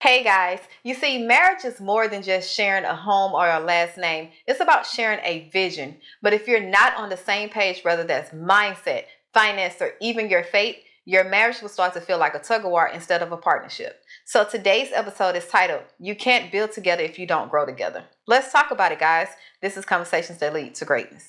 Hey guys, you see, marriage is more than just sharing a home or a last name. It's about sharing a vision. But if you're not on the same page, whether that's mindset, finance, or even your fate, your marriage will start to feel like a tug of war instead of a partnership. So today's episode is titled, You Can't Build Together If You Don't Grow Together. Let's talk about it, guys. This is Conversations That Lead to Greatness.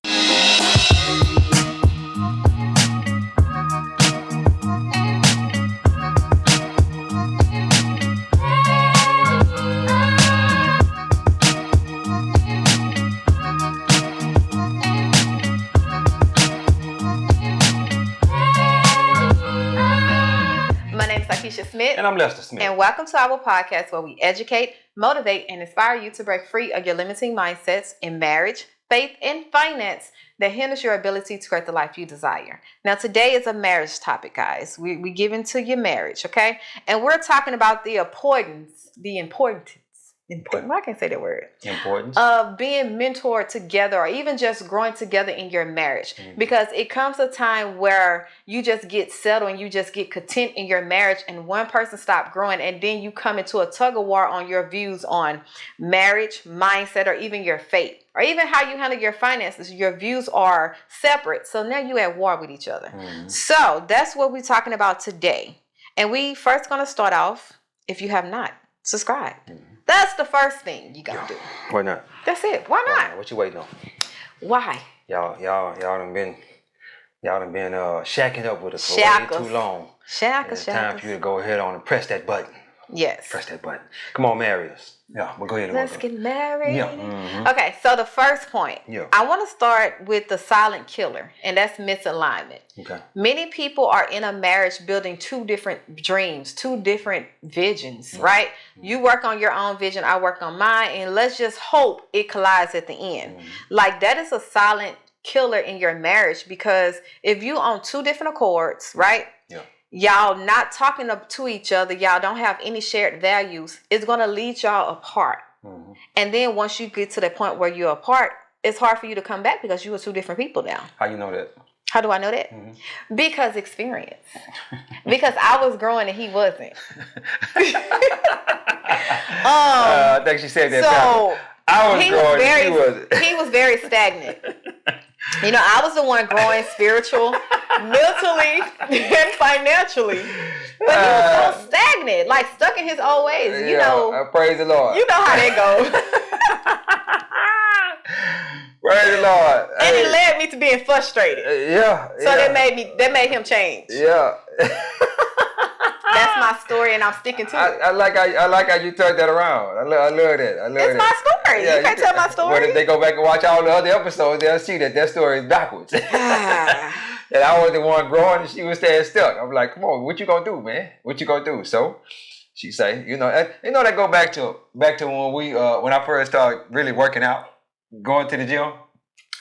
Smith. And I'm Lester Smith. And welcome to our podcast where we educate, motivate, and inspire you to break free of your limiting mindsets in marriage, faith, and finance that hinders your ability to create the life you desire. Now, today is a marriage topic, guys. We give into your marriage, okay? And we're talking about the importance, I can't say that word. Importance of being mentored together or even just growing together in your marriage. Mm-hmm. Because it comes a time where you just get settled and you just get content in your marriage and one person stops growing and then you come into a tug of war on your views on marriage, mindset, or even your faith. Or even how you handle your finances. Your views are separate. So now you're at war with each other. Mm-hmm. So that's what we're talking about today. And we first going to start off, if you have not, subscribe. Mm-hmm. That's the first thing you gotta do. Why not? That's it. Why not? What you waiting on? Why? Y'all done been shacking up with us for way too long. It's time for you to go ahead on and press that button. Yes. Press that button. Come on, marry us. Yeah, we'll go ahead and let's get married. Yeah. Mm-hmm. Okay, so the first point. Yeah. I want to start with the silent killer, and that's misalignment. Okay. Many people are in a marriage building two different dreams, two different visions, mm-hmm. right? Mm-hmm. You work on your own vision, I work on mine, and let's just hope it collides at the end. Mm-hmm. Like that is a silent killer in your marriage because if you on two different accords, right? Yeah. Y'all not talking to each other, y'all don't have any shared values, it's going to lead y'all apart. Mm-hmm. And then once you get to the point where you're apart, it's hard for you to come back because you are two different people now. How you know that? How do I know that? Mm-hmm. Because experience. Because I was growing and he wasn't. I think she said that. So I was growing and he wasn't. He was very stagnant. You know, I was the one growing spiritual, mentally, and financially. But he was so stagnant, like stuck in his old ways. You know, praise the Lord. You know how that goes. Praise the Lord. And it led me to being frustrated. So that made him change. Yeah. That's my story, and I'm sticking to it. I like how you turned that around. I love that. It's my story. Yeah, you can't tell my story. Well, if they go back and watch all the other episodes, they'll see that story is backwards. And I was the one growing, and she was staying stuck. I'm like, come on, what you gonna do, man? What you gonna do? So she say, that go back to when I first started really working out, going to the gym,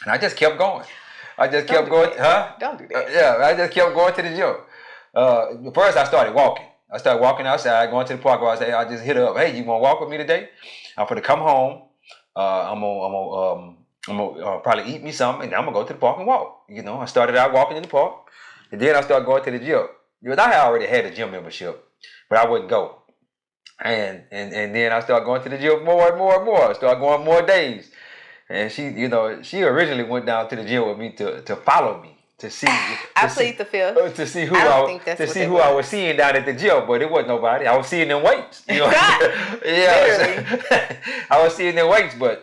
and I just kept going. Don't do that. Yeah, I just kept going to the gym. First I started walking. I started walking outside, going to the park. I just hit her up. Hey, you want to walk with me today? I'm gonna come home. I'm gonna probably eat me something, and I'm gonna go to the park and walk. I started out walking in the park, and then I started going to the gym. Because I had already had a gym membership, but I wouldn't go. And then I started going to the gym more and more and more. I started going more days. And she originally went down to the gym with me to follow me. To see who I was seeing down at the gym, but it wasn't nobody. I was seeing them weights. Yeah, I was seeing them weights, but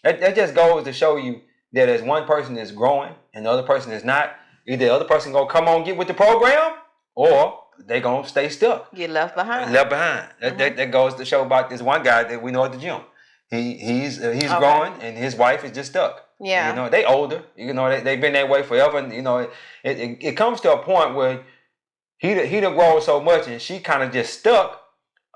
that just goes to show you that as one person is growing and the other person is not, either the other person gonna come on get with the program or they gonna stay stuck. Get left behind. Mm-hmm. That goes to show about this one guy that we know at the gym. He's growing and his wife is just stuck. Yeah. They older. They've been that way forever. And it comes to a point where he done grown so much and she kind of just stuck.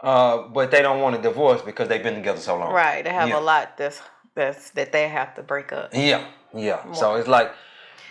But they don't want to divorce because they've been together so long. Right. They have a lot that they have to break up. Yeah. More. So it's like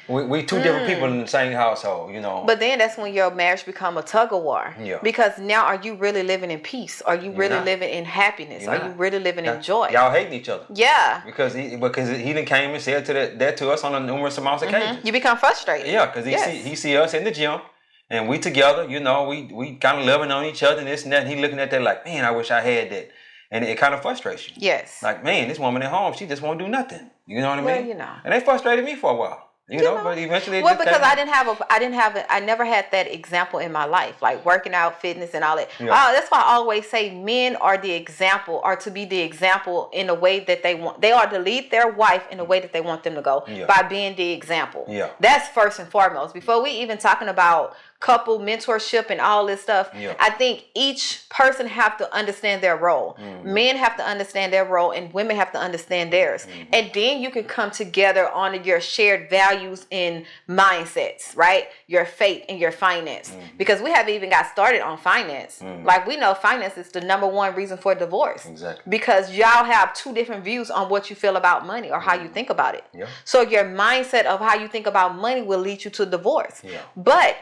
we two different people in the same household, But then that's when your marriage become a tug of war. Yeah. Because now are you really living in peace? Are you really living in happiness? Are you really living in joy? Y'all hating each other. Yeah. Because he done came and said that to us on numerous amounts of occasions. You become frustrated. Yeah, because he see us in the gym And we together, we kind of loving on each other and this and that. And he looking at that like, man, I wish I had that. And it kind of frustrates you. Yes. Like, man, this woman at home, she just won't do nothing. You know what I Well, mean? And they frustrated me for a while. But eventually, well, because I never had that example in my life, like working out, fitness, and all that. Yeah. That's why I always say men are to be the example in the way that they want. They are to lead their wife in the way that they want them to go by being the example. Yeah. That's first and foremost. Before we even talking about couple mentorship and all this stuff, I think each person have to understand their role. Men have to understand their role, and women have to understand theirs. And then you can come together on your shared values and mindsets, right? Your faith and your finance. Because we haven't even got started on finance. Like, we know finance is the number one reason for divorce. Exactly. Because y'all have two different views on what you feel about money or how you think about it. So your mindset of how you think about money will lead you to divorce. But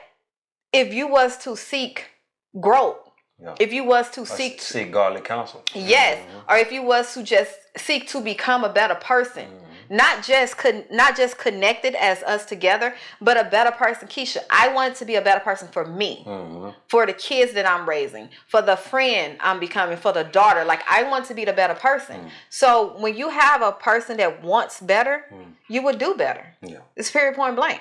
if you was to seek growth, if you was to seek godly counsel, or if you was to just seek to become a better person, not just connected as us together, but a better person. Keisha, I wanted to be a better person for me, for the kids that I'm raising, for the friend I'm becoming, for the daughter. Like, I want to be the better person. So when you have a person that wants better, you would do better. It's period, point blank.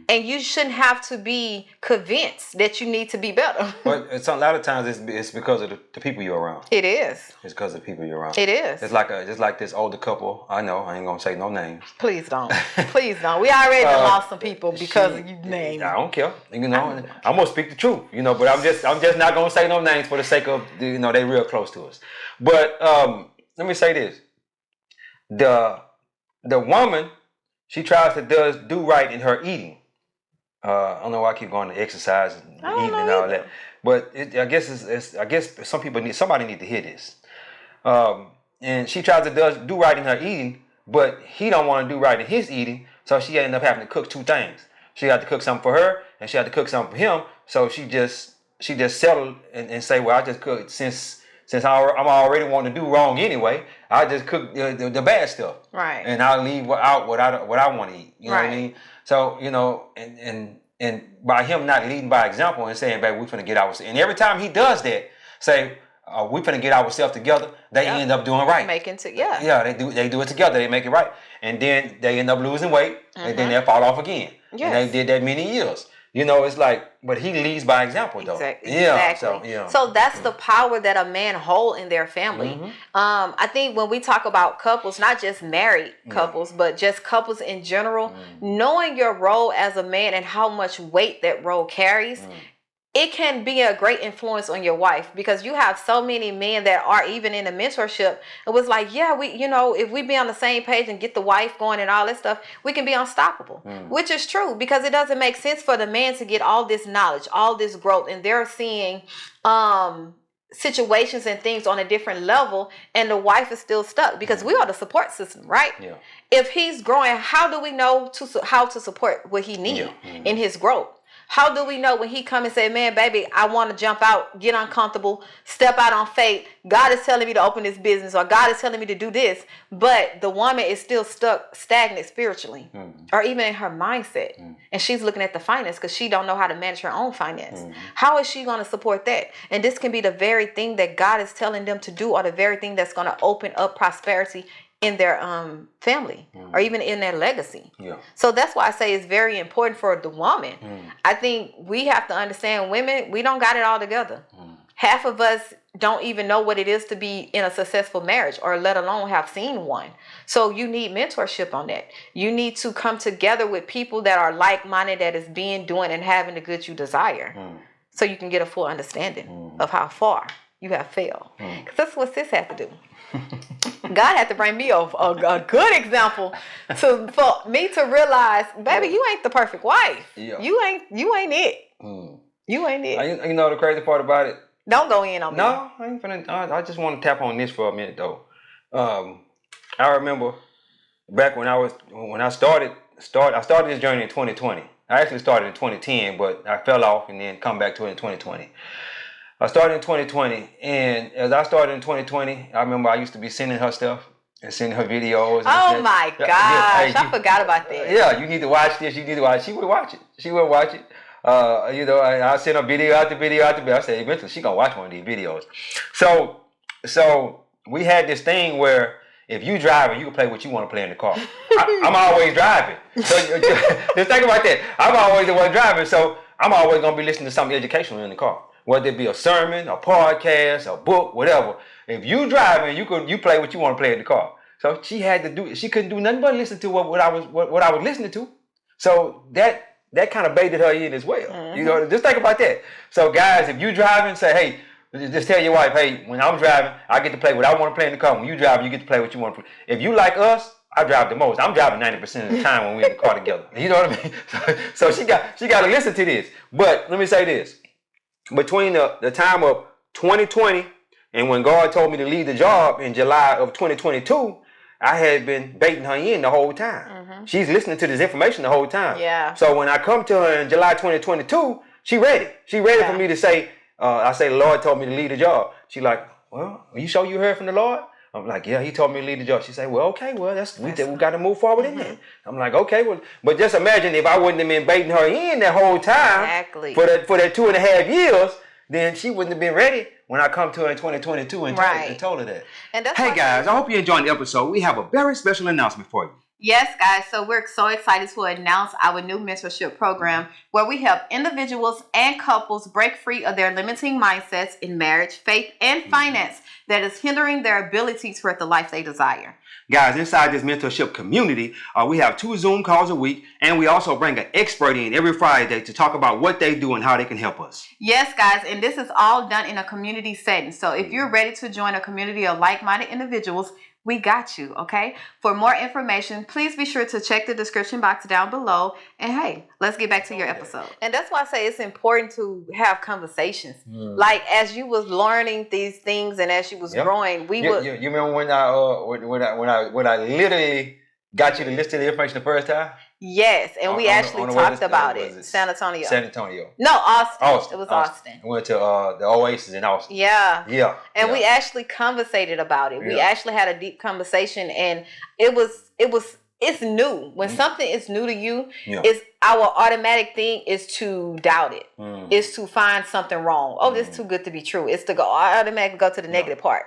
And you shouldn't have to be convinced that you need to be better. But a lot of times it's because of the people you're around. It is. It's because of the people you're around. It is. It's like this older couple. I know, I ain't gonna say no names. Please don't. Please don't. We already lost some people because of you names. I don't care. I'm gonna speak the truth. But I'm just not gonna say no names for the sake of they real close to us. But let me say this: the woman, she tries to do right in her eating. I don't know why I keep going to exercise and eating and all that, but I guess somebody need to hear this. And she tries to do right in her eating, but he don't want to do right in his eating, so she ended up having to cook two things. She had to cook something for her, and she had to cook something for him. So she just settled and say, well, I just cook since I'm already wanting to do wrong anyway. I just cook the bad stuff, right? And I'll leave out what I want to eat. You know what I mean? So and by him not leading by example and saying, baby, we're finna get ourselves. And every time he does that, say, we finna get ourselves together, they end up doing right. They do it together. They make it right, and then they end up losing weight, and then they fall off again. And they did that many years. It's like, but he leads by example, though. Exactly. So that's the power that a man holds in their family. I think when we talk about couples, not just married couples, but just couples in general, knowing your role as a man and how much weight that role carries, it can be a great influence on your wife, because you have so many men that are even in a mentorship. It was like, if we be on the same page and get the wife going and all that stuff, we can be unstoppable, which is true, because it doesn't make sense for the man to get all this knowledge, all this growth, and they're seeing situations and things on a different level, and the wife is still stuck, because we are the support system, right? If he's growing, how do we know how to support what he needs in his growth? How do we know when he come and say, man, baby, I want to jump out, get uncomfortable, step out on faith. God is telling me to open this business, or God is telling me to do this. But the woman is still stagnant spiritually, or even in her mindset. And she's looking at the finance because she don't know how to manage her own finance. How is she going to support that? And this can be the very thing that God is telling them to do, or the very thing that's going to open up prosperity in their family, or even in their legacy. So that's why I say it's very important for the woman. I think we have to understand, women, we don't got it all together. Half of us don't even know what it is to be in a successful marriage, or let alone have seen one. So you need mentorship on that. You need to come together with people that are like-minded, that is doing and having the good you desire, so you can get a full understanding of how far you have failed. Because that's what sis had to do. God had to bring me a good example for me to realize, baby, you ain't the perfect wife. You ain't it. You ain't it. You know the crazy part about it? Don't go in on me. No, I ain't finna. I just want to tap on this for a minute though. I remember back when I started this journey in 2020. I actually started in 2010, but I fell off and then come back to it in 2020. I started in 2020, and as I started in 2020, I remember I used to be sending her stuff and sending her videos. Oh my gosh, I forgot about that. Yeah, you need to watch this. You need to watch. She would watch it. I send her video after video after video. I said eventually she gonna watch one of these videos. So we had this thing where if you driving, you can play what you want to play in the car. I'm always driving. So just think about that. I'm always the one driving, so I'm always gonna be listening to something educational in the car. Whether it be a sermon, a podcast, a book, whatever. If you driving, you play what you want to play in the car. So she couldn't do nothing but listen to what I was listening to. So that kind of baited her in as well. Mm-hmm. Just think about that. So guys, if you driving, say, hey, just tell your wife, hey, when I'm driving, I get to play what I want to play in the car. When you drive, you get to play what you want to play. If you like us, I drive the most. I'm driving 90% of the time when we're in the car together. You know what I mean? So she got to listen to this. But let me say this. Between the time of 2020 and when God told me to leave the job in July of 2022, I had been baiting her in the whole time. Mm-hmm. She's listening to this information the whole time. Yeah. So when I come to her in July 2022, she ready. She ready for me to say, I say, the Lord told me to leave the job. She like, well, are you sure you heard from the Lord? I'm like, yeah, he told me to leave the job. She said, well, okay, well, we got to move forward in there. I'm like, okay, well, but just imagine if I wouldn't have been baiting her in that whole time for that 2.5 years, then she wouldn't have been ready when I come to her in 2022 and told her that. And hey guys, I hope you enjoyed the episode. We have a very special announcement for you. Yes, guys. So we're so excited to announce our new mentorship program where we help individuals and couples break free of their limiting mindsets in marriage, faith, and finance that is hindering their ability to create the life they desire. Guys, inside this mentorship community, we have 2 Zoom calls a week, and we also bring an expert in every Friday to talk about what they do and how they can help us. Yes, guys, and this is all done in a community setting. So if you're ready to join a community of like-minded individuals, we got you, okay? For more information, please be sure to check the description box down below. And hey, let's get back to your episode. And that's why I say it's important to have conversations. Like as you was learning these things and as you was growing, you remember when I literally got you to listen to the information the first time? Yes, and we actually talked about it. San Antonio. No, Austin. It was Austin. We went to the Oasis in Austin. Yeah. And we actually conversated about it. We actually had a deep conversation, and it's new. When something is new to you, it's our automatic thing is to doubt it. Is to find something wrong. Oh, this is too good to be true. It's to go automatically go to the negative part.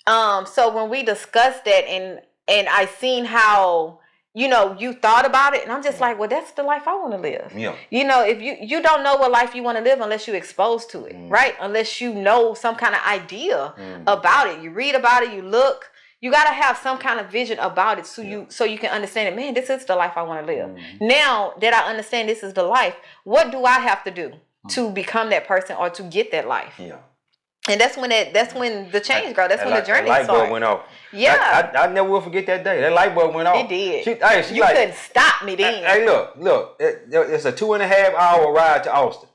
So when we discussed that and I seen how you thought about it, and I'm just like, well, that's the life I want to live. If you don't know what life you want to live unless you're exposed to it, right? Unless you know some kind of idea about it. You read about it, you look. You got to have some kind of vision about it so you can understand it. Man, this is the life I want to live. Now that I understand this is the life, what do I have to do to become that person or to get that life? And that's when the change, girl. That's when the journey started. That light bulb went off. Yeah. I never will forget that day. That light bulb went off. It did. She you couldn't stop me then. Hey, look. It's a 2.5 hour ride to Austin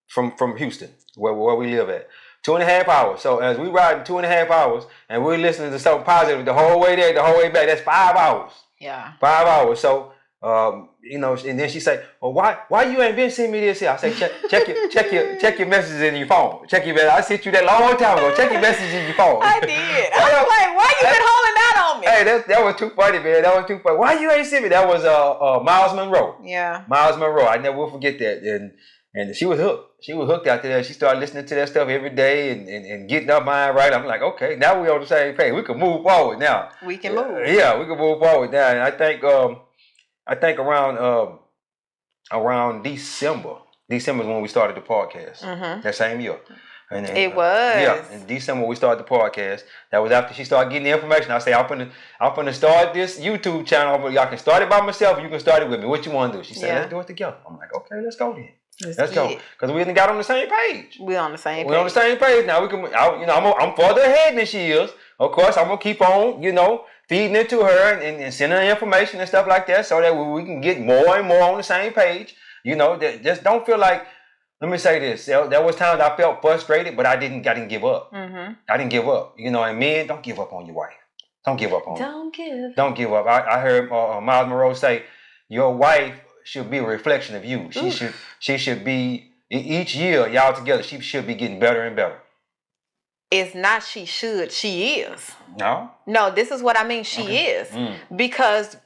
from Houston, where we live at. 2.5 hours. So as we ride 2.5 hours and we're listening to something positive the whole way there, the whole way back, that's 5 hours. Yeah. 5 hours. So and then she say, well, why you ain't been sending me this here? I say, check your messages in your phone. Check your messages. I sent you that long time ago. Check your messages in your phone. I did. I was like, why you been holding that on me? Hey, that was too funny, man. That was too funny. Why you ain't sent me? That was Miles Monroe. Yeah. Miles Monroe. I never will forget that. And she was hooked. She was hooked after that. She started listening to that stuff every day and getting her mind right. I'm like, okay, now we're on the same page. We can move forward now. We can move. Yeah, we can move forward now. And I think around December is when we started the podcast. That same year. And it was. Yeah, in December we started the podcast. That was after she started getting the information. I say, I'm gonna start this YouTube channel, but y'all can start it by myself. You can start it with me. What you want to do? She said, let's do it together. I'm like, okay, let's go then. Let's go. Because we got on the same page. We're on the same page. We're on the same page. Now we can, I'm further ahead than she is. Of course, I'm going to keep on, feeding it to her and sending her information and stuff like that so that we can get more and more on the same page. Just don't feel like, let me say this. There was times I felt frustrated, but I didn't give up. I didn't give up. And men, don't give up on your wife. Don't give up on her. Don't give up. I heard Miles Monroe say, your wife should be a reflection of you. She should be, each year y'all together, she should be getting better and better. It's not she should, she is. No, this is what I mean. She is. Because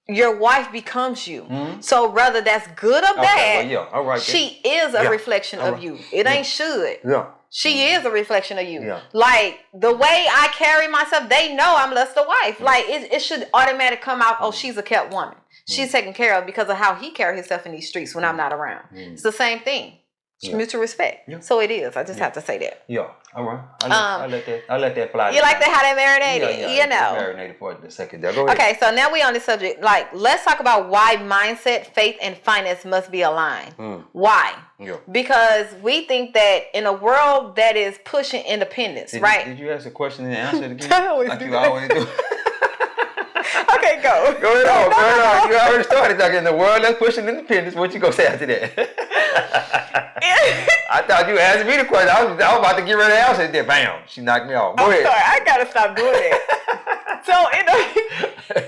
your wife becomes you. So whether that's good or bad, all right, she is a reflection of you. It ain't should. Yeah. She is a reflection of you. Yeah. Like the way I carry myself, they know I'm Lester's wife. Like it should automatically come out, oh, she's a kept woman. She's taken care of because of how he carries himself in these streets when I'm not around. It's the same thing. It's mutual respect. Yeah. So it is. I just have to say that. Yeah. All right. I let that fly. You like that how they marinated? Yeah, you know. Marinated for a second there. Go ahead. Okay, so now we on this subject. Like, let's talk about why mindset, faith, and finance must be aligned. Why? Yeah. Because we think that in a world that is pushing independence, right? Did you ask a question and answer it again? I always like do you that. always do. Okay, go. Go ahead on. Go ahead on. You already started talking in the world that's pushing independence. What you gonna say after that? I thought you asked me the question. I was about to get ready to answer it. Then, bam, she knocked me off. Go ahead. Sorry, I gotta stop doing that. So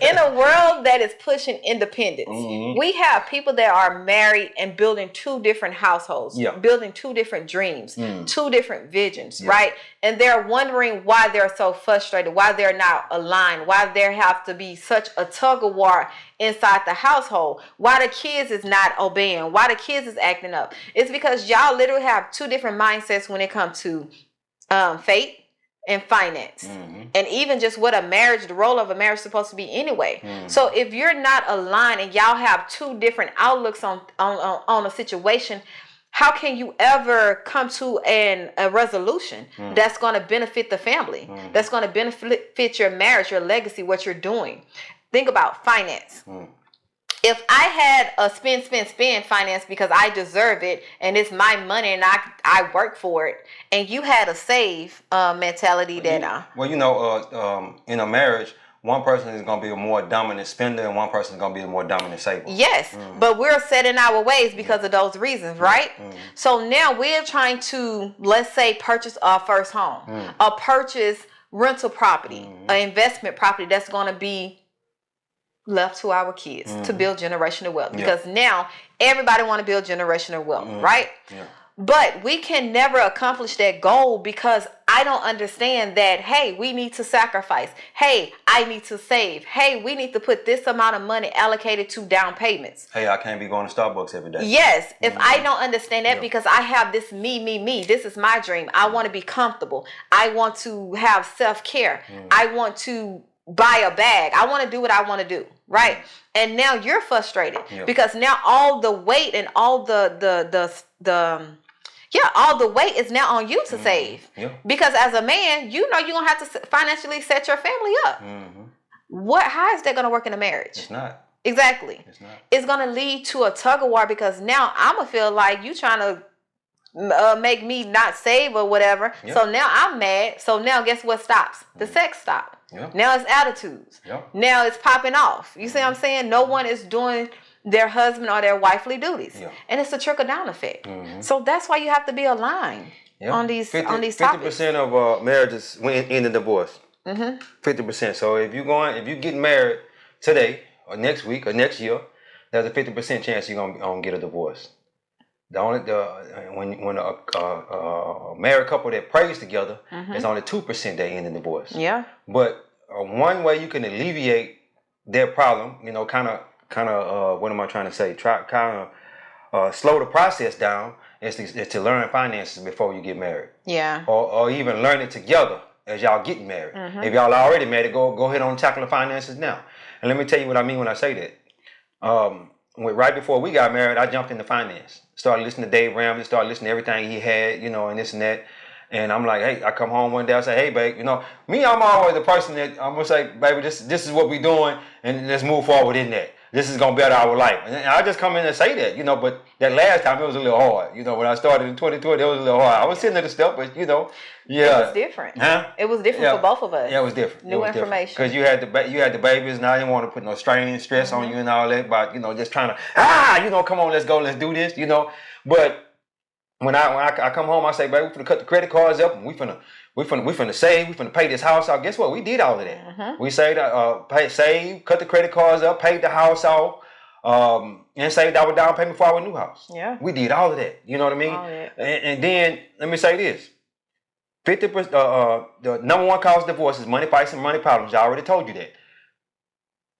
in a world that is pushing independence, we have people that are married and building two different households, building two different dreams, two different visions, right? And they're wondering why they're so frustrated, why they're not aligned, why there have to be such a tug of war inside the household, why the kids is not obeying, why the kids is acting up. It's because y'all literally have two different mindsets when it comes to faith and finance, and even just what the role of a marriage is supposed to be anyway. So if you're not aligned and y'all have two different outlooks on a situation, how can you ever come to a resolution that's going to benefit the family, that's going to benefit your marriage, your legacy, what you're doing? Think about finance. If I had a spend finance because I deserve it and it's my money and I work for it, and you had a save mentality that in a marriage, one person is going to be a more dominant spender and one person is going to be a more dominant saver. Yes, but we're set in our ways because of those reasons, right? So now we're trying to, let's say, purchase our first home, or purchase rental property, an investment property that's going to be left to our kids to build generational wealth, because now everybody want to build generational wealth, right? But we can never accomplish that goal because I don't understand that, hey, we need to sacrifice. Hey, I need to save. Hey, we need to put this amount of money allocated to down payments. Hey, I can't be going to Starbucks every day. Yes, if I don't understand that because I have this me. This is my dream. I want to be comfortable. I want to have self-care. I want to buy a bag. I want to do what I want to do, right? And now you're frustrated because now all the weight and all all the weight is now on you to save. Because as a man, you know you're going to have to financially set your family up. How is that going to work in a marriage? It's not. Exactly. It's not. It's going to lead to a tug of war because now I'm going to feel like you trying to make me not save or whatever. So now I'm mad. So now guess what stops? The sex stops. Now it's attitudes. Now it's popping off. You see what I'm saying? No one is doing their husband or their wifely duties. And it's a trickle-down effect. So that's why you have to be aligned on these topics. 50% of marriages end in divorce. 50%. So if you get married today or next week or next year, there's a 50% chance you're gonna get a divorce. When a married couple that prays together, it's only 2% they end in divorce. But one way you can alleviate their problem, kind of, what am I trying to say? Slow the process down is to learn finances before you get married. Or even learn it together as y'all getting married. If y'all already married, go ahead on tackle the finances now. And let me tell you what I mean when I say that. Right before we got married, I jumped into finance. Started listening to Dave Ramsey, started listening to everything he had, and this and that. And I'm like, hey, I come home one day, I say, hey, babe, I'm always the person that I'm going to say, baby, this is what we're doing, and let's move forward in that. This is going to better our life. And I just come in and say that, but that last time it was a little hard. When I started in 2020, it was a little hard. I was sitting at the step, but, It was different. It was different for both of us. Yeah, it was different. New information. Because you had the babies, and I didn't want to put no strain and stress on you and all that, but, just trying to, come on, let's go, let's do this, But when I come home, I say, baby, we finna cut the credit cards up, and we finna save, we finna pay this house off. Guess what? We did all of that. We saved, save, cut the credit cards up, paid the house off, and saved our down payment for our new house. We did all of that. You know what I mean? And then let me say this: 50%. The number one cause of divorce is money fights and money problems. I already told you that.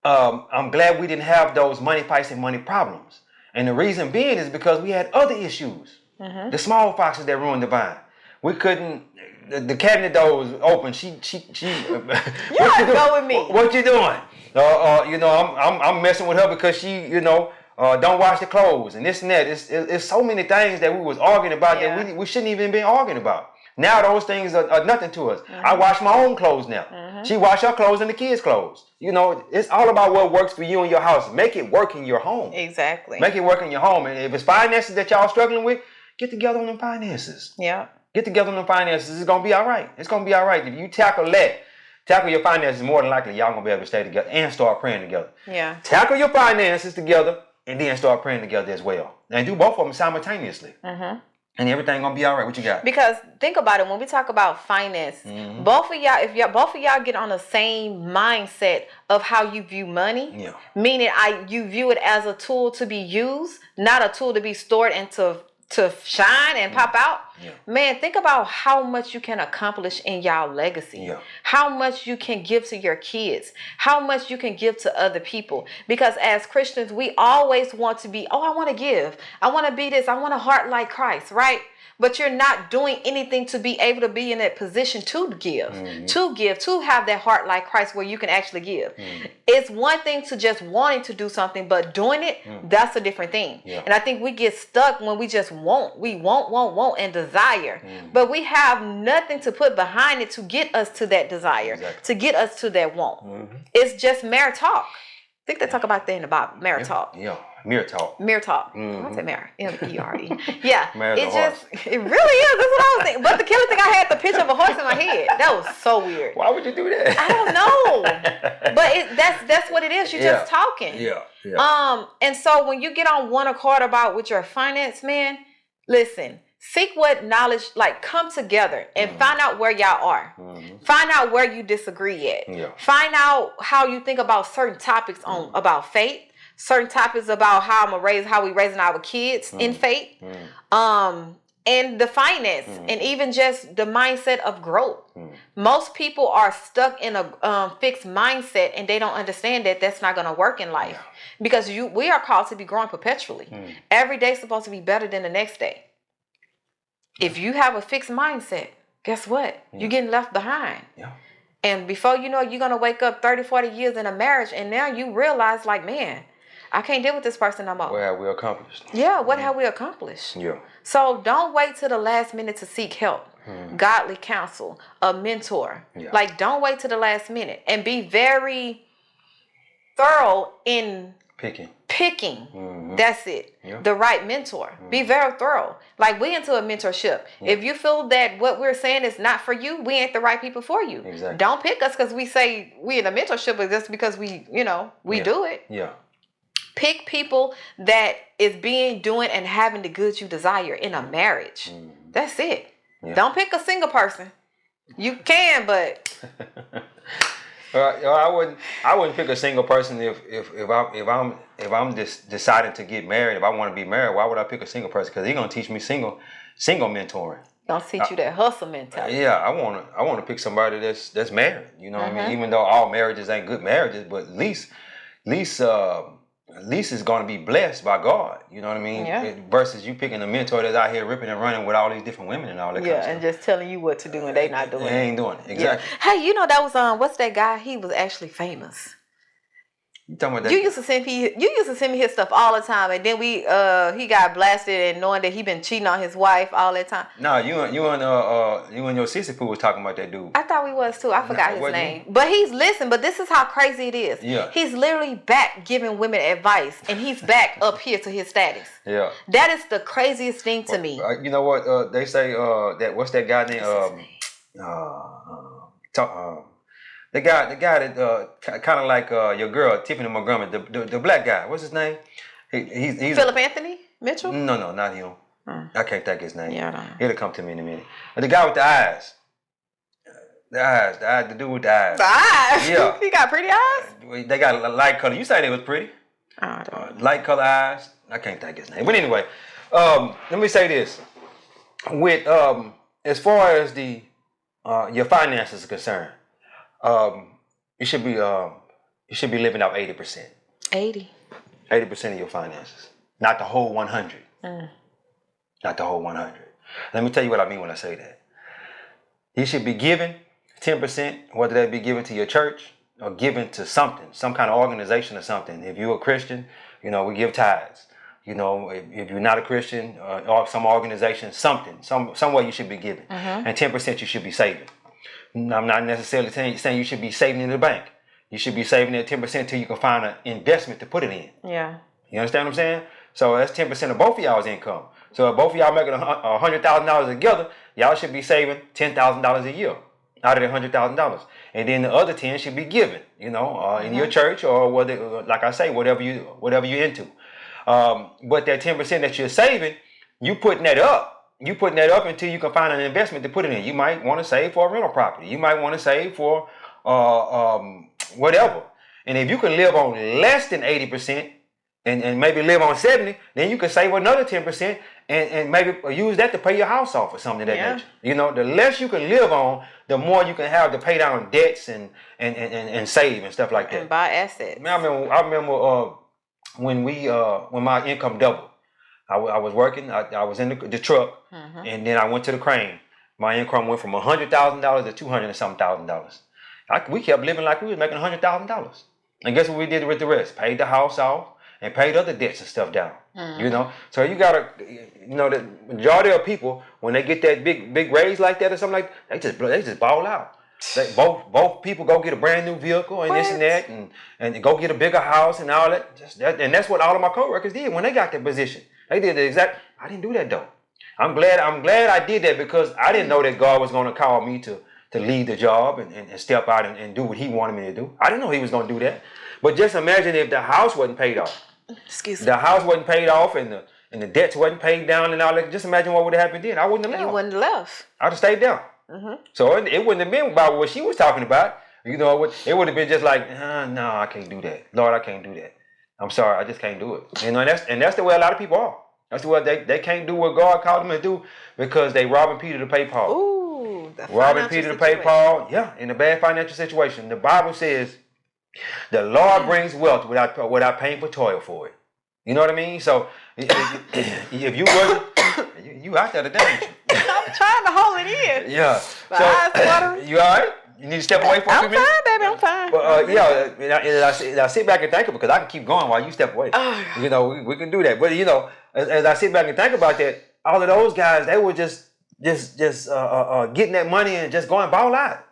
I'm glad we didn't have those money fights and money problems. And the reason being is because we had other issues. Mm-hmm. The small foxes that ruined the vine. We couldn't. The cabinet door was open. She. You What you gotta go with me. What you doing? I'm messing with her because she, don't wash the clothes and this and that. It's so many things that we was arguing about that we shouldn't even been arguing about. Now those things are nothing to us. Mm-hmm. I wash my own clothes now. Mm-hmm. She wash her clothes and the kids' clothes. It's all about what works for you and your house. Make it work in your home. Exactly. Make it work in your home. And if it's finances that y'all struggling with, get together on them finances. Yeah. Get together on them finances. It's gonna be all right. It's gonna be all right. If you tackle your finances, more than likely y'all gonna be able to stay together and start praying together. Yeah. Tackle your finances together and then start praying together as well. And do both of them simultaneously. Mm-hmm. And everything gonna be all right. What you got? Because think about it, when we talk about finance, Mm-hmm. both of y'all get on the same mindset of how you view money, meaning you view it as a tool to be used, not a tool to be stored and to shine and pop out. Yeah. Man, think about how much you can accomplish in y'all legacy. Yeah. How much you can give to your kids. How much you can give to other people. Because as Christians, we always want to be, I want to give. I want to be this. I want a heart like Christ, right? But you're not doing anything to be able to be in that position to give, to have that heart like Christ where you can actually give. It's one thing to just wanting to do something, but doing it, that's a different thing. Yeah. And I think we get stuck when we just want. We want, and desire. But we have nothing to put behind it to get us to that desire, to get us to that want. It's just mere talk. I think they talk about that in the Bible, mere talk. Yeah, mere talk. Mere talk. Mm-hmm. I say mere. M-E-R-E. Yeah. It really is. That's what I was thinking. But the killer thing, I had the picture of a horse in my head. That was so weird. Why would you do that? I don't know. But that's what it is. You're just talking. Yeah. And so when you get on one accord about with your finance, man, listen. Seek what knowledge, come together and find out where y'all are. Find out where you disagree at. Yeah. Find out how you think about certain topics about faith, certain topics about how we raising our kids in faith, and the finance, and even just the mindset of growth. Most people are stuck in a fixed mindset, and they don't understand that that's not going to work in life because we are called to be growing perpetually. Every day is supposed to be better than the next day. If you have a fixed mindset, guess what? You're getting left behind. Yeah. And before you know it, you're going to wake up 30, 40 years in a marriage, and now you realize, man, I can't deal with this person no more. What have we accomplished? Yeah, what have we accomplished? Yeah. So don't wait till the last minute to seek help. Godly counsel, a mentor. Yeah. Don't wait till the last minute. And be very thorough in picking. That's it. Yeah. The right mentor. Be very thorough. We into a mentorship. If you feel that what we're saying is not for you, we ain't the right people for you. Exactly. Don't pick us because we say we in a mentorship, but just because we do it. Yeah. Pick people that is doing and having the goods you desire in a marriage. That's it. Yeah. Don't pick a single person. You can, but I wouldn't pick a single person if I'm just deciding to get married. If I want to be married, why would I pick a single person? Because he's gonna teach me single mentoring. Gonna teach you that hustle mentality. Yeah, I want to pick somebody that's married. You know what I mean? Even though all marriages ain't good marriages, but at least is going to be blessed by God. You know what I mean? Yeah. Versus you picking a mentor that's out here ripping and running with all these different women and all that kind of stuff. And just telling you what to do and they not doing it. They ain't doing it. Exactly. Yeah. Hey, that was what's that guy? He was actually famous. You talking about that? You used to send me his stuff all the time, and then he got blasted and knowing that he been cheating on his wife all that time. No, you and your sister Pooh was talking about that dude. I thought we was too. I forgot his name. But but this is how crazy it is. Yeah. He's literally back giving women advice, and he's back up here to his status. Yeah. That is the craziest thing to me. You know what? They say that what's that guy named the guy that kind of like your girl Tiffany Montgomery, the black guy. What's his name? He's Philip Anthony Mitchell? No, not him. I can't think his name. Yeah, I don't know. It'll come to me in a minute. But the guy with the eyes. The dude with the eyes. The eyes? Yeah. He got pretty eyes? They got a light color. You say they was pretty. I don't know. Light color eyes. I can't think his name. But anyway, let me say this. With as far as the your finances are concerned, you should be You should be living off 80%. 80. 80% of your finances. Not the whole 100. Not the whole 100. Let me tell you what I mean when I say that. You should be giving 10%, whether that be given to your church or given to something, some kind of organization or something. If you're a Christian, we give tithes. If you're not a Christian or some organization, something, some way you should be giving. And 10% you should be saving. I'm not necessarily saying you should be saving in the bank. You should be saving that 10% until you can find an investment to put it in. Yeah. You understand what I'm saying? So that's 10% of both of y'all's income. So if both of y'all making $100,000 together, y'all should be saving $10,000 a year out of the $100,000. And then the other 10 should be given, in your church or whether, like I say, whatever you're into. But that 10% that you're saving, you putting that up. You putting that up until you can find an investment to put it in. You might want to save for a rental property. You might want to save for whatever. And if you can live on less than 80% and maybe live on 70%, then you can save another 10% and maybe use that to pay your house off or something of that nature. The less you can live on, the more you can have to pay down debts and save and stuff like that. And buy assets. I remember when my income doubled. I was working. I was in the truck, and then I went to the crane. My income went from $100,000 to $200 and something $1,000. We kept living like we was making $100,000. And guess what we did with the rest? Paid the house off and paid other debts and stuff down. So you gotta, the majority of people when they get that big raise like that or something like that, they just ball out. Both people go get a brand new vehicle and this and that, and go get a bigger house and all that. And that's what all of my coworkers did when they got that position. They did the exact. I didn't do that though. I'm glad I did that because I didn't know that God was going to call me to leave the job and step out and do what He wanted me to do. I didn't know He was going to do that. But just imagine if the house wasn't paid off. Excuse me. The house wasn't paid off and the debts wasn't paid down and all that. Just imagine what would have happened then. I wouldn't have left. You wouldn't have left. I'd have stayed down. So it wouldn't have been about what she was talking about. It would have been just like, no, I can't do that. Lord, I can't do that. I'm sorry, I just can't do it. And that's the way a lot of people are. That's the way they can't do what God called them to do because they robbing Peter to pay Paul. Ooh, robbing Peter to pay Paul. Yeah, in a bad financial situation. The Bible says the Lord brings wealth without painful toil for it. You know what I mean? So if you work, you out there today, ain't you? I'm trying to hold it in. Yeah. My eyes watering. You all right? You need to step away for a few minutes? I'm fine, baby. I'm fine. But I sit back and think because I can keep going while you step away. We can do that. But as I sit back and think about that, all of those guys, they were just getting that money and just going ball out.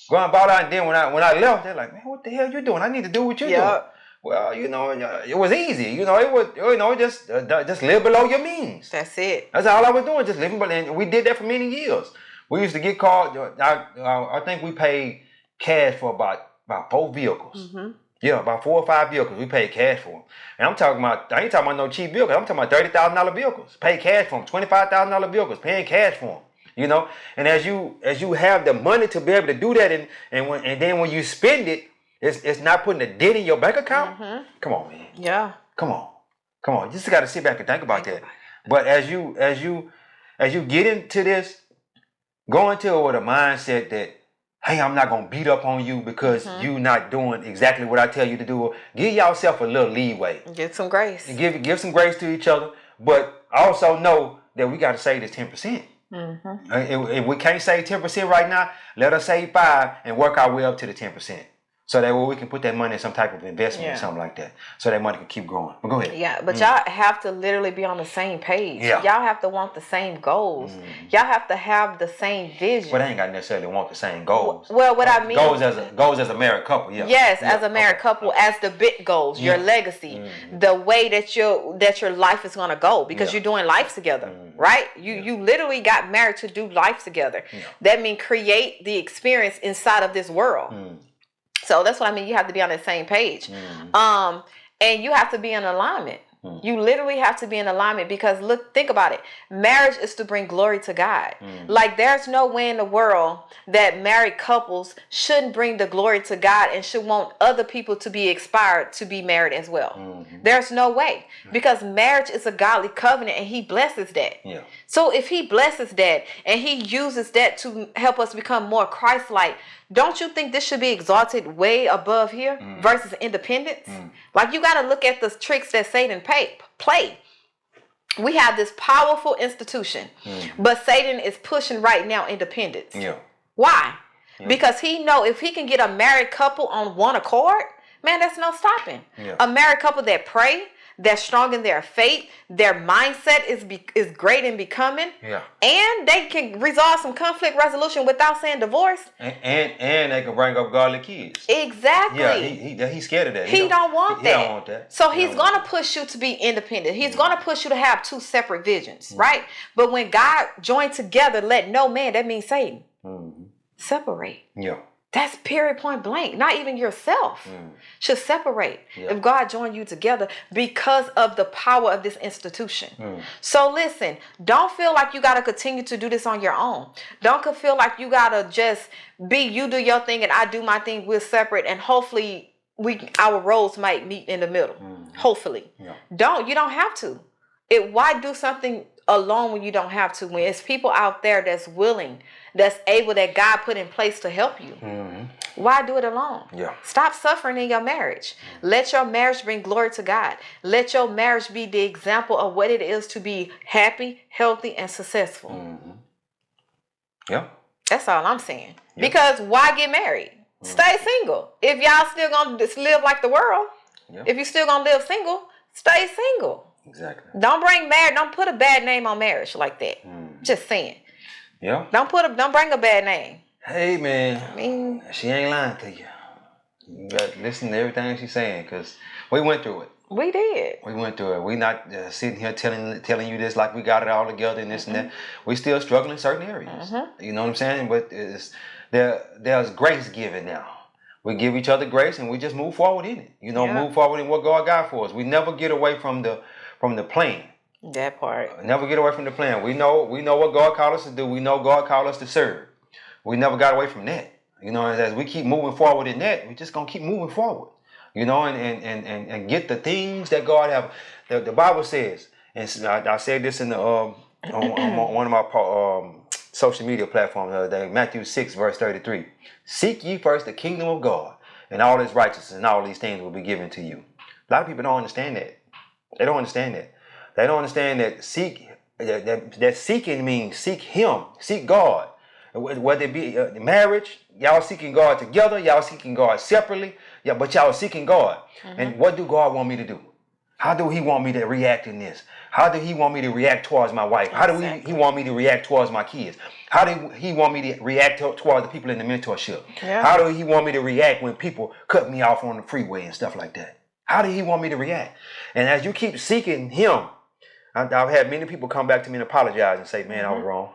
And then when I left, they're like, man, what the hell you doing? I need to do what you're doing. Well, it was easy. It was just live below your means. That's it. That's all I was doing, just living below. And we did that for many years. We used to get called. I think we paid cash for about 4 vehicles. Yeah, about 4 or 5 vehicles. We paid cash for them. And I ain't talking about no cheap vehicles. I'm talking about $30,000 vehicles. Paid cash for them. $25,000 vehicles. Paying cash for them. And as you have the money to be able to do that, and then when you spend it, it's not putting a dent in your bank account. Come on, man. Yeah. Come on. You just got to sit back and think about that. But as you get into this, go into it with a mindset that, hey, I'm not going to beat up on you because you're not doing exactly what I tell you to do. Give yourself a little leeway. Get some grace. And give some grace to each other. But also know that we got to save this 10%. If we can't save 10% right now, let us save 5 and work our way up to the 10%. So that way we can put that money in some type of investment or something like that. So that money can keep growing. But go ahead. Yeah, but y'all have to literally be on the same page. Yeah. Y'all have to want the same goals. Y'all have to have the same vision. But they ain't got to necessarily want the same goals. Well, what I mean... Goals as a married couple, yeah. Yes, as a married couple, as the big goals, your legacy, the way that your life is going to go because you're doing life together, right? You literally got married to do life together. Yeah. That means create the experience inside of this world. So that's what I mean. You have to be on the same page. And you have to be in alignment. You literally have to be in alignment because think about it. Marriage is to bring glory to God. Like there's no way in the world that married couples shouldn't bring the glory to God and should want other people to be inspired to be married as well. There's no way because marriage is a godly covenant and He blesses that. So if He blesses that and He uses that to help us become more Christ-like, don't you think this should be exalted way above here versus independence? Like, you got to look at the tricks that Satan play. We have this powerful institution, but Satan is pushing right now independence. Yeah. Why? Because he know if he can get a married couple on one accord, man, that's no stopping. Yeah. A married couple that pray, they're strong in their faith, their mindset is great in becoming, and they can resolve some conflict resolution without saying divorce. And they can bring up godly kids. Exactly. Yeah, he's scared of that. He don't want that. He don't want that. So he's going to push you to be independent. He's going to push you to have two separate visions, right? But when God joined together, let no man, that means Satan, separate. Yeah. That's period, point blank. Not even yourself should separate if God joined you together because of the power of this institution. So listen, don't feel like you got to continue to do this on your own. Don't feel like you got to just you do your thing and I do my thing. We're separate and hopefully our roads might meet in the middle. Hopefully. Yeah. You don't have to. Why do something alone when you don't have to? When it's people out there that's willing, that's able, that God put in place to help you. Why do it alone? Yeah. Stop suffering in your marriage. Let your marriage bring glory to God. Let your marriage be the example of what it is to be happy, healthy, and successful. Yeah. That's all I'm saying. Yeah. Because why get married? Stay single. If y'all still gonna just live like the world, if you still gonna live single, stay single. Exactly. Don't put a bad name on marriage like that. Just saying. Yeah. Don't bring a bad name. Hey man, I mean, she ain't lying to you. You got to listen to everything she's saying because we went through it. We did. We went through it. We not sitting here telling you this like we got it all together and this and that. We still struggling in certain areas. You know what I'm saying? But there's grace given now. We give each other grace and we just move forward in it. You know, move forward in what God got for us. We never get away from the plan. That part. Never get away from the plan. We know what God called us to do. We know God called us to serve. We never got away from that. You know, as we keep moving forward in that, we're just gonna keep moving forward. You know, and get the things that God have. The Bible says, and I said this in the on one of my social media platforms the other day, Matthew 6 verse 33. Seek ye first the kingdom of God and all His righteousness, and all these things will be given to you. A lot of people don't understand that. They don't understand that. They don't understand that that seeking means seek Him, seek God. Whether it be marriage, y'all seeking God together, y'all seeking God separately, but y'all seeking God. And what do God want me to do? How do He want me to react in this? How do He want me to react towards my wife? How do He want me to react towards my kids? How do He want me to react towards the people in the mentorship? How do He want me to react when people cut me off on the freeway and stuff like that? How do He want me to react? And as you keep seeking Him, I've had many people come back to me and apologize and say, man, I was wrong.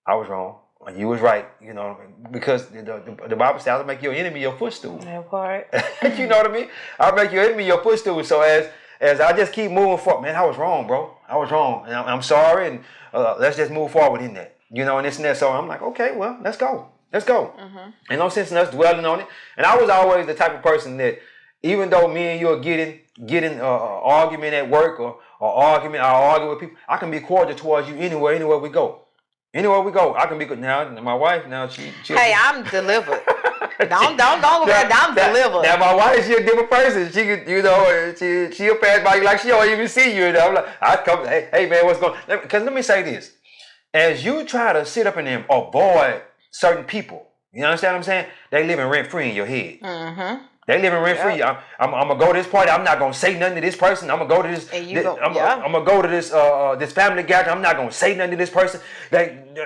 I was wrong. You was right, you know, because the Bible says, I'll make your enemy your footstool. That part. You know what I mean? I'll make your enemy your footstool. So as I just keep moving forward, man, I was wrong, bro. I was wrong. And I'm sorry. And let's just move forward in that. You know, and this and that. So I'm like, okay, well, let's go. Let's go. And no sense in us dwelling on it. And I was always the type of person that even though me and you are getting argument at work or argument, I argue with people, I can be cordial towards you anywhere we go. Anywhere we go, I can be good. Now, my wife, now she hey, I'm delivered. don't go there. I'm delivered. Now, my wife, she a different person. She could, you know, she'll pass by you like she don't even see you. And I'm like, I come, hey man, what's going on? Because let me say this. As you try to sit up and avoid certain people, you understand what I'm saying? They living rent-free in your head. They living rent free. I'm gonna go to this party. I'm not gonna say nothing to this person. I'm gonna go to this. I'm gonna go to this family gathering. I'm not gonna say nothing to this person. And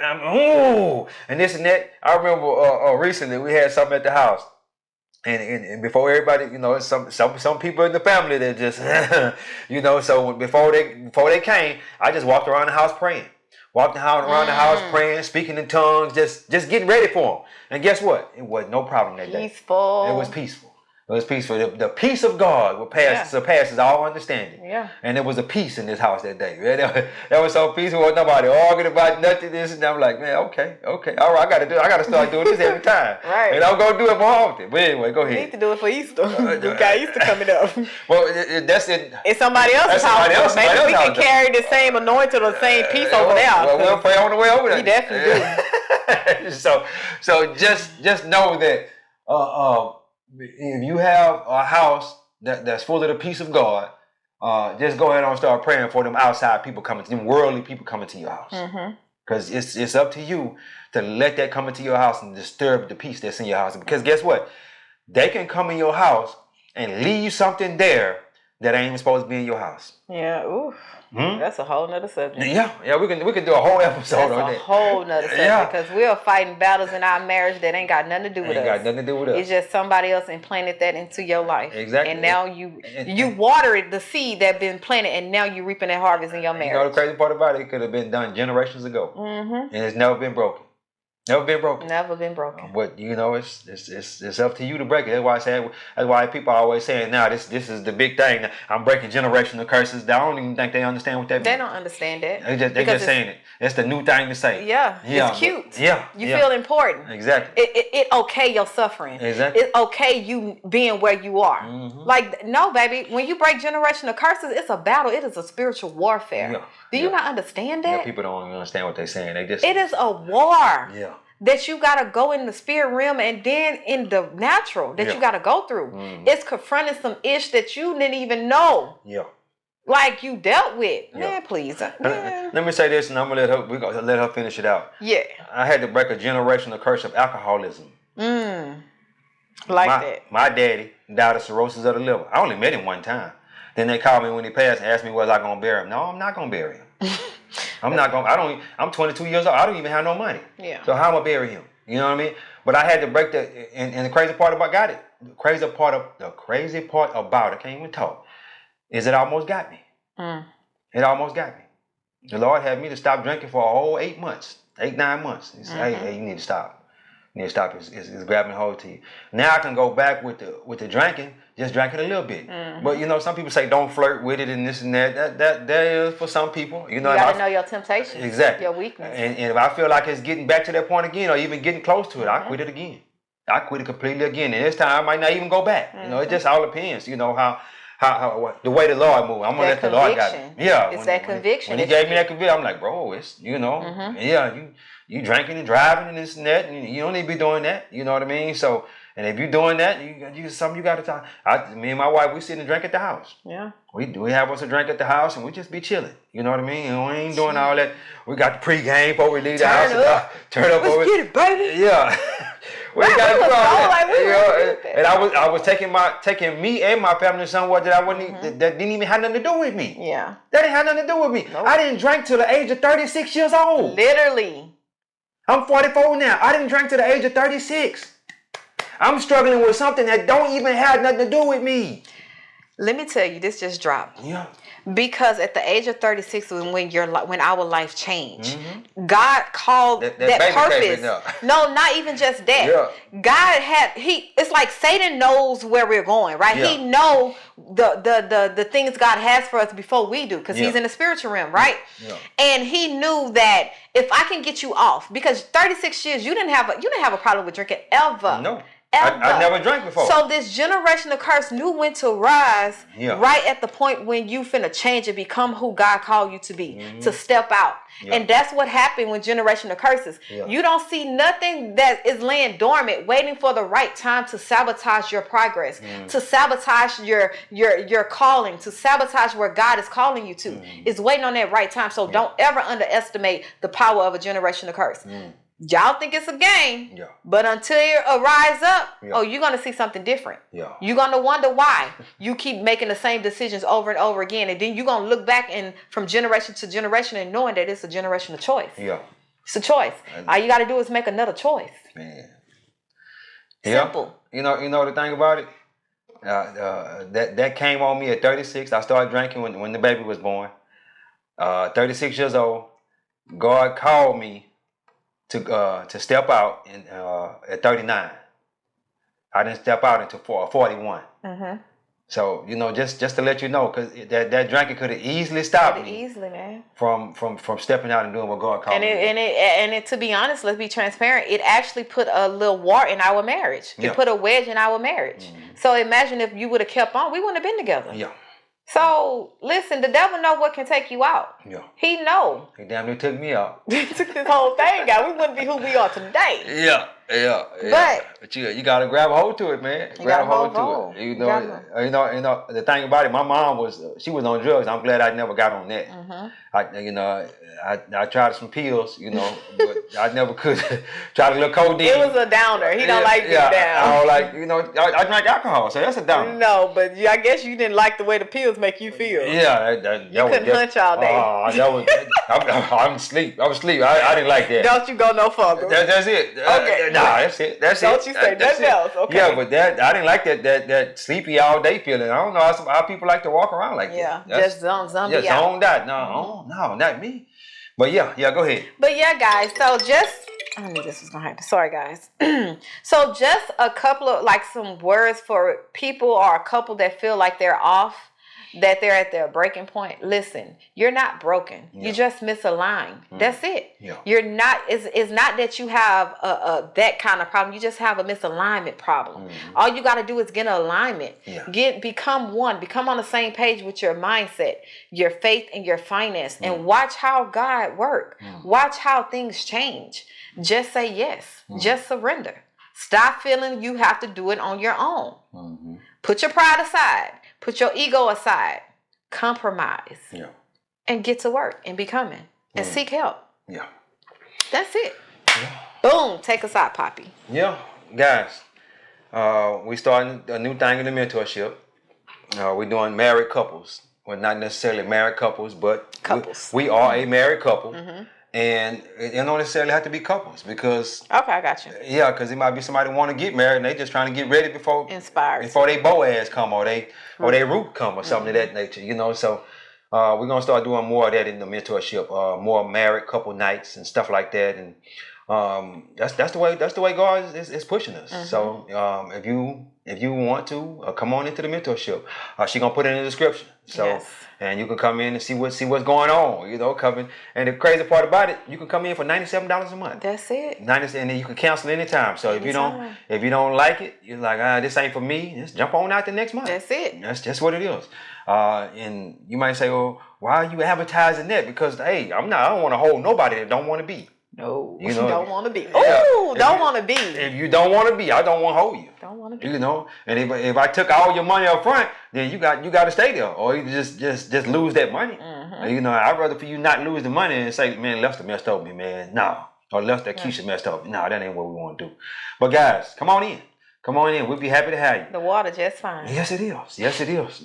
this and that. I remember recently we had something at the house, and before everybody, you know, some people in the family that just, you know. So before they came, I just walked around the house praying. Walked around the house praying, speaking in tongues, just getting ready for them. And guess what? It was no problem that day. Peaceful. It was peaceful. It was peaceful. The peace of God surpasses all understanding. Yeah. And there was a peace in this house that day. That was so peaceful. Wasn't nobody arguing about nothing. This and I'm like, man, okay. All right, I got to start doing this every time. Right. And I'm gonna do it more often. But anyway, go ahead. You need to do it for Easter. You got Easter coming up. Well, that's it. It's somebody else's house. Maybe we can carry the same anointing or the same peace over there. Well, we'll pray on the way over there. We definitely do. So just know that if you have a house that's full of the peace of God, just go ahead and start praying for them outside people coming, them worldly people coming to your house. Because it's up to you to let that come into your house and disturb the peace that's in your house. Because guess what? They can come in your house and leave something there that ain't even supposed to be in your house. Yeah, oof. That's a whole nother subject. Yeah, we can do a whole episode on that. That's a whole nother subject because we're fighting battles in our marriage that ain't got nothing to do with us. Ain't got nothing to do with us. It's just somebody else implanted that into your life. Exactly. And now you watered the seed that been planted, and now you're reaping that harvest in your marriage. You know the crazy part about it could have been done generations ago, and it's never been broken. Never been broken. Never been broken. But you know, it's up to you to break it. That's why people are always saying now this is the big thing. I'm breaking generational curses. I don't even think they understand what that means. They don't understand that. They just saying it. It's the new thing to say. Yeah. It's cute. You feel important. Exactly. It okay your suffering. Exactly. It's okay you being where you are. Like, no, baby. When you break generational curses, it's a battle. It is a spiritual warfare. Yeah. Do you not understand that? Yeah, people don't even understand what they're saying. It is a war. Yeah. That you gotta go in the spirit realm and then in the natural that you gotta go through. It's confronting some ish that you didn't even know. Yeah. Like you dealt with. Man, please. Let me say this, and I'm gonna let her finish it out. Yeah. I had to break a generational curse of alcoholism. That. My daddy died of cirrhosis of the liver. I only met him one time. Then they called me when he passed and asked me was I gonna bury him. No, I'm not gonna bury him. I'm 22 years old. I don't even have no money. Yeah. So how am I bury him? You know what I mean? But I had to break and the crazy part about the crazy part about it, I can't even talk, is it almost got me. It almost got me. The Lord had me to stop drinking for a whole 8 months, 9 months. He said, hey, you need to stop. You need to stop. It's grabbing hold to you. Now I can go back with the drinking, just drinking a little bit. But you know, some people say don't flirt with it and this and that. That is for some people. You gotta know your temptations. Exactly. Your weakness. And if I feel like it's getting back to that point again, or even getting close to it, I quit it again. I quit it completely again. And this time I might not even go back. You know, it just all depends. You know how the way the Lord moves. I'm gonna let the Lord guide me. Yeah. It's that conviction. When he gave me that conviction, I'm like, bro, it's you drinking and driving and this and that, and you don't need to be doing that. You know what I mean? So, and if you're doing that, you something you got to talk. Me and my wife, we sit and drink at the house. Yeah. We have us a drink at the house, and we just be chilling. You know what I mean? And we ain't doing all that. We got the pregame before we leave the house. Turn up. Let's get it, baby. Yeah. We got to do all that. And I was taking me and my family somewhere that I wouldn't that didn't even have nothing to do with me. Yeah. That didn't have nothing to do with me. Nope. I didn't drink till the age of 36 years old. Literally. I'm 44 now. I didn't drink till the age of 36. I'm struggling with something that don't even have nothing to do with me. Let me tell you, this just dropped. Yeah. Because at the age of 36 was when our life changed. God called that purpose. No, not even just that. Yeah. God it's like Satan knows where we're going, right? Yeah. He know the things God has for us before we do, because he's in the spiritual realm, right? Yeah. And he knew that if I can get you off, because 36 years you didn't have a problem with drinking ever. No. I never drank before. So this generational curse knew when to rise right at the point when you finna change and become who God called you to be, to step out. Yeah. And that's what happened with generational curses. Yeah. You don't see nothing that is laying dormant, waiting for the right time to sabotage your progress, to sabotage your calling, to sabotage where God is calling you to. It's waiting on that right time. So don't ever underestimate the power of a generational curse. Y'all think it's a game, but until you rise up, you're going to see something different. Yeah. You're going to wonder why you keep making the same decisions over and over again. And then you're going to look back from generation to generation and knowing that it's a generational choice. Yeah. It's a choice. All you got to do is make another choice. Man. Simple. You know the thing about it? That came on me at 36. I started drinking when the baby was born. 36 years old. God called me to step out at 39. I didn't step out until 41. So just to let you know, because that drinking could have easily stopped me. Easily, man. From stepping out and doing what God called me. And to be honest, let's be transparent. It actually put a little war in our marriage. It put a wedge in our marriage. So imagine if you would have kept on, we wouldn't have been together. Yeah. So listen, the devil know what can take you out. Yeah. He know. He damn near took me out. He took this whole thing out. We wouldn't be who we are today. Yeah. But you gotta grab a hold to it, man. Grab a hold to it. You know. The thing about it, my mom she was on drugs. I'm glad I never got on that. I tried some pills, but I never could try a little codeine. It was a downer. He don't like being down. I don't like, I drank alcohol, so that's a downer. No, but I guess you didn't like the way the pills make you feel. Yeah, you couldn't hunch all day. I'm asleep. I was asleep. I didn't like that. Don't you go no further. That's it. Okay. That's it. Don't you say nothing else. Okay. Yeah, but I didn't like that sleepy all day feeling. I don't know how people like to walk around like that. Yeah, just zombie out. Yeah, zoned out. No, not me. But yeah, go ahead. But yeah, guys, so I knew this was going to happen. Sorry, guys. So just a couple of, some words for people or a couple that feel like they're off, that they're at their breaking point. Listen, you're not broken. Yeah. You just misaligned. That's it. Yeah. You're not, it's not that you have that kind of problem. You just have a misalignment problem. All you got to do is get an alignment. Yeah. Become one. Become on the same page with your mindset, your faith, and your finance. And watch how God work. Watch how things change. Just say yes. Just surrender. Stop feeling you have to do it on your own. Put your pride aside. Put your ego aside. Compromise. Yeah. And get to work and becoming. And seek help. Yeah. That's it. Yeah. Boom. Take us out, Poppy. Yeah. Guys, we starting a new thing in the mentorship. We're doing married couples. Well, not necessarily married couples, but couples. We are a married couple. And it don't necessarily have to be couples because... Okay, I got you. Yeah, because it might be somebody who want to get married and they just trying to get ready before... Inspired. Before they Boaz come or they root come or something of that nature, So we're going to start doing more of that in the mentorship. More married couple nights and stuff like that. And that's the way God is pushing us. So if you want to come on into the mentorship, she's going to put it in the description. So and you can come in and see what's going on, coming. And the crazy part about it, you can come in for $97 a month. That's it. And then you can cancel anytime. So if you don't like it, you're like, this ain't for me. Just jump on out the next month. That's it. That's just what it is. And you might say, well, why are you advertising that? Because I don't want to hold nobody that don't want to be. No, you don't want to be. Yeah. Ooh, don't want to be. If you don't want to be, I don't want to hold you. Don't want to be. And if I took all your money up front, then you got to stay there, or you just lose that money. I'd rather for you not lose the money and say, man, Lester messed up me, man. No, or Lester Keisha messed up. No, that ain't what we want to do. But guys, come on in. Come on in. We'll be happy to have you. The water just fine. Yes, it is.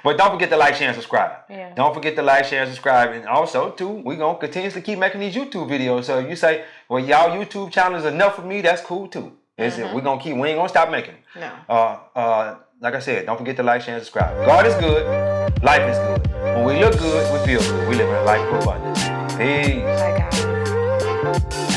But don't forget to like, share, and subscribe. Yeah. Don't forget to like, share, and subscribe. And also, too, we're going to continuously keep making these YouTube videos. So if you say, well, y'all YouTube channel is enough for me, that's cool, too. We ain't going to stop making them. No. Like I said, don't forget to like, share, and subscribe. God is good. Life is good. When we look good, we feel good. We live in a life of abundance. Peace. Bye, guys.